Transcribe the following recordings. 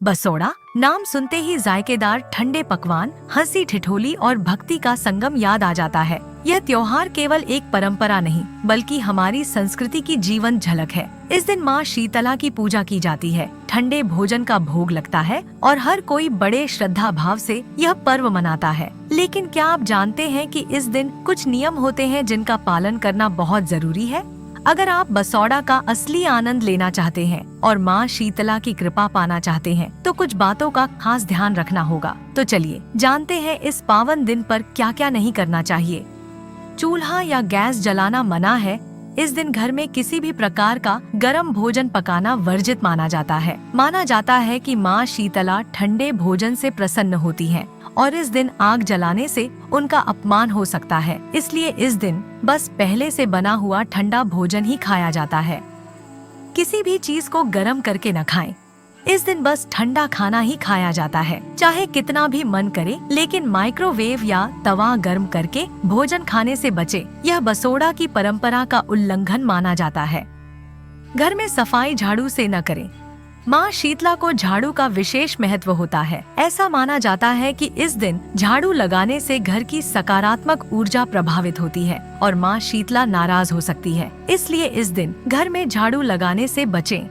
बसोड़ा नाम सुनते ही जायकेदार ठंडे पकवान, हंसी ठिठोली और भक्ति का संगम याद आ जाता है। यह त्योहार केवल एक परंपरा नहीं बल्कि हमारी संस्कृति की जीवंत झलक है। इस दिन माँ शीतला की पूजा की जाती है, ठंडे भोजन का भोग लगता है और हर कोई बड़े श्रद्धा भाव से यह पर्व मनाता है। लेकिन क्या आप जानते हैं कि इस दिन कुछ नियम होते हैं जिनका पालन करना बहुत जरूरी है? अगर आप बसौड़ा का असली आनंद लेना चाहते हैं और माँ शीतला की कृपा पाना चाहते हैं तो कुछ बातों का खास ध्यान रखना होगा। तो चलिए जानते हैं इस पावन दिन पर क्या क्या नहीं करना चाहिए। चूल्हा या गैस जलाना मना है। इस दिन घर में किसी भी प्रकार का गर्म भोजन पकाना वर्जित माना जाता है। माना जाता है कि माँ शीतला ठंडे भोजन से प्रसन्न होती हैं और इस दिन आग जलाने से उनका अपमान हो सकता है। इसलिए इस दिन बस पहले से बना हुआ ठंडा भोजन ही खाया जाता है। किसी भी चीज को गर्म करके न खाएं। इस दिन बस ठंडा खाना ही खाया जाता है, चाहे कितना भी मन करे, लेकिन माइक्रोवेव या तवा गर्म करके भोजन खाने से बचे। यह बसोड़ा की परंपरा का उल्लंघन माना जाता है। घर में सफाई झाड़ू से न करें। माँ शीतला को झाड़ू का विशेष महत्व होता है। ऐसा माना जाता है कि इस दिन झाड़ू लगाने से घर की सकारात्मक ऊर्जा प्रभावित होती है और माँ शीतला नाराज हो सकती है। इसलिए इस दिन घर में झाड़ू लगाने से बचें।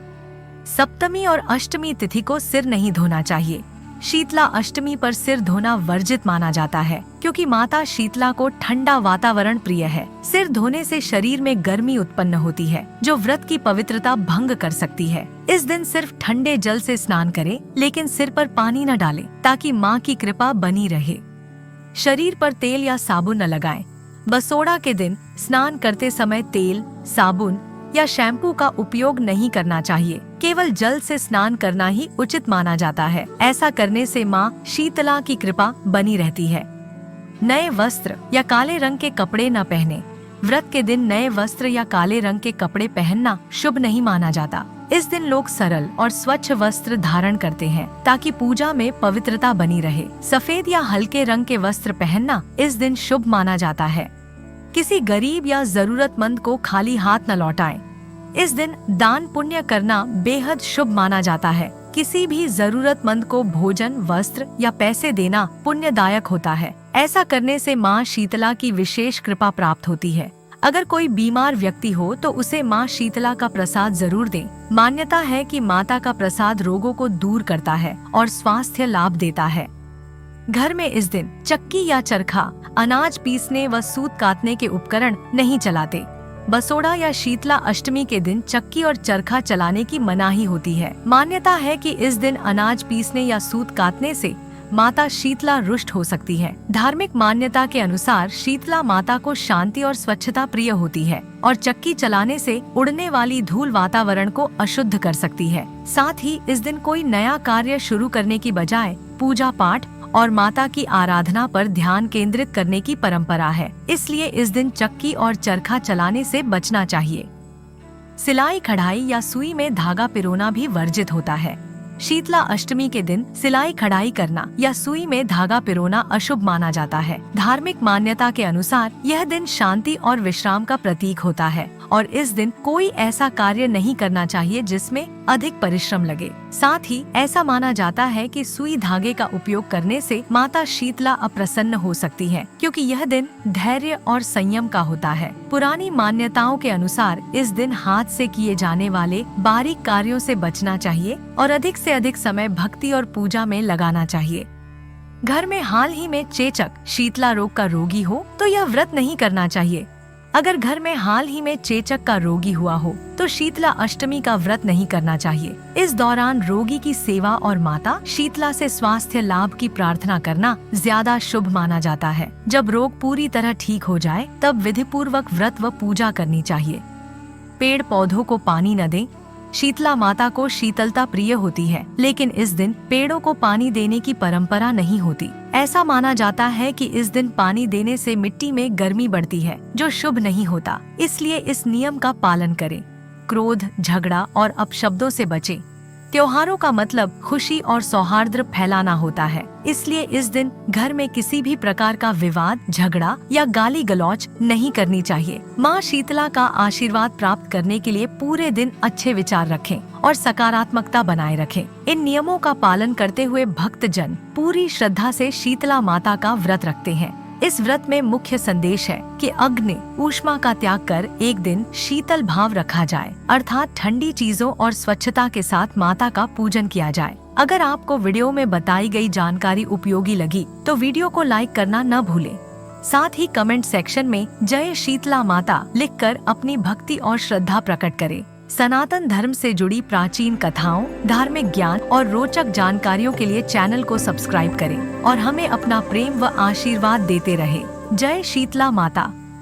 सप्तमी और अष्टमी तिथि को सिर नहीं धोना चाहिए। शीतला अष्टमी पर सिर धोना वर्जित माना जाता है क्योंकि माता शीतला को ठंडा वातावरण प्रिय है। सिर धोने से शरीर में गर्मी उत्पन्न होती है जो व्रत की पवित्रता भंग कर सकती है। इस दिन सिर्फ ठंडे जल से स्नान करें, लेकिन सिर पर पानी न डालें ताकि माँ की कृपा बनी रहे। शरीर पर तेल या साबुन न लगाएं। बसोड़ा के दिन स्नान करते समय तेल, साबुन या शैम्पू का उपयोग नहीं करना चाहिए। केवल जल से स्नान करना ही उचित माना जाता है। ऐसा करने से माँ शीतला की कृपा बनी रहती है। नए वस्त्र या काले रंग के कपड़े न पहने। व्रत के दिन नए वस्त्र या काले रंग के कपड़े पहनना शुभ नहीं माना जाता। इस दिन लोग सरल और स्वच्छ वस्त्र धारण करते हैं ताकि पूजा में पवित्रता बनी रहे। सफेद या हल्के रंग के वस्त्र पहनना इस दिन शुभ माना जाता है। किसी गरीब या जरूरतमंद को खाली हाथ न लौटाएं। इस दिन दान पुण्य करना बेहद शुभ माना जाता है। किसी भी जरूरतमंद को भोजन, वस्त्र या पैसे देना पुण्यदायक होता है। ऐसा करने से माँ शीतला की विशेष कृपा प्राप्त होती है। अगर कोई बीमार व्यक्ति हो तो उसे माँ शीतला का प्रसाद जरूर दें। मान्यता है कि माता का प्रसाद रोगों को दूर करता है और स्वास्थ्य लाभ देता है। घर में इस दिन चक्की या चरखा, अनाज पीसने व सूत काटने के उपकरण नहीं चलाते। बसोड़ा या शीतला अष्टमी के दिन चक्की और चरखा चलाने की मनाही होती है। मान्यता है कि इस दिन अनाज पीसने या सूत काटने से माता शीतला रुष्ट हो सकती है। धार्मिक मान्यता के अनुसार शीतला माता को शांति और स्वच्छता प्रिय होती है और चक्की चलाने से उड़ने वाली धूल वातावरण को अशुद्ध कर सकती है। साथ ही इस दिन कोई नया कार्य शुरू करने की बजाय पूजा पाठ और माता की आराधना पर ध्यान केंद्रित करने की परंपरा है। इसलिए इस दिन चक्की और चरखा चलाने से बचना चाहिए। सिलाई कढ़ाई या सुई में धागा पिरोना भी वर्जित होता है। शीतला अष्टमी के दिन सिलाई कढ़ाई करना या सुई में धागा पिरोना अशुभ माना जाता है। धार्मिक मान्यता के अनुसार यह दिन शांति और विश्राम का प्रतीक होता है और इस दिन कोई ऐसा कार्य नहीं करना चाहिए जिसमें अधिक परिश्रम लगे। साथ ही ऐसा माना जाता है कि सुई धागे का उपयोग करने से माता शीतला अप्रसन्न हो सकती है क्योंकि यह दिन धैर्य और संयम का होता है। पुरानी मान्यताओं के अनुसार इस दिन हाथ से किए जाने वाले बारीक कार्यों से बचना चाहिए और अधिक से अधिक समय भक्ति और पूजा में लगाना चाहिए। घर में हाल ही में चेचक, शीतला रोग का रोगी हो तो यह व्रत नहीं करना चाहिए। अगर घर में हाल ही में चेचक का रोगी हुआ हो तो शीतला अष्टमी का व्रत नहीं करना चाहिए। इस दौरान रोगी की सेवा और माता शीतला से स्वास्थ्य लाभ की प्रार्थना करना ज्यादा शुभ माना जाता है। जब रोग पूरी तरह ठीक हो जाए तब विधि पूर्वक व्रत व पूजा करनी चाहिए। पेड़ पौधों को पानी न दें। शीतला माता को शीतलता प्रिय होती है, लेकिन इस दिन पेड़ों को पानी देने की परंपरा नहीं होती। ऐसा माना जाता है कि इस दिन पानी देने से मिट्टी में गर्मी बढ़ती है जो शुभ नहीं होता। इसलिए इस नियम का पालन करें। क्रोध, झगड़ा और अपशब्दों से बचें। त्योहारों का मतलब खुशी और सौहार्द फैलाना होता है, इसलिए इस दिन घर में किसी भी प्रकार का विवाद, झगड़ा या गाली गलौज नहीं करनी चाहिए। माँ शीतला का आशीर्वाद प्राप्त करने के लिए पूरे दिन अच्छे विचार रखें और सकारात्मकता बनाए रखें। इन नियमों का पालन करते हुए भक्तजन पूरी श्रद्धा से शीतला माता का व्रत रखते हैं। इस व्रत में मुख्य संदेश है कि अग्नि ऊष्मा का त्याग कर एक दिन शीतल भाव रखा जाए, अर्थात ठंडी चीजों और स्वच्छता के साथ माता का पूजन किया जाए। अगर आपको वीडियो में बताई गई जानकारी उपयोगी लगी तो वीडियो को लाइक करना न भूलें। साथ ही कमेंट सेक्शन में जय शीतला माता लिखकर अपनी भक्ति और श्रद्धा प्रकट करें। सनातन धर्म से जुड़ी प्राचीन कथाओं, धार्मिक ज्ञान और रोचक जानकारियों के लिए चैनल को सब्सक्राइब करें और हमें अपना प्रेम व आशीर्वाद देते रहें। जय शीतला माता।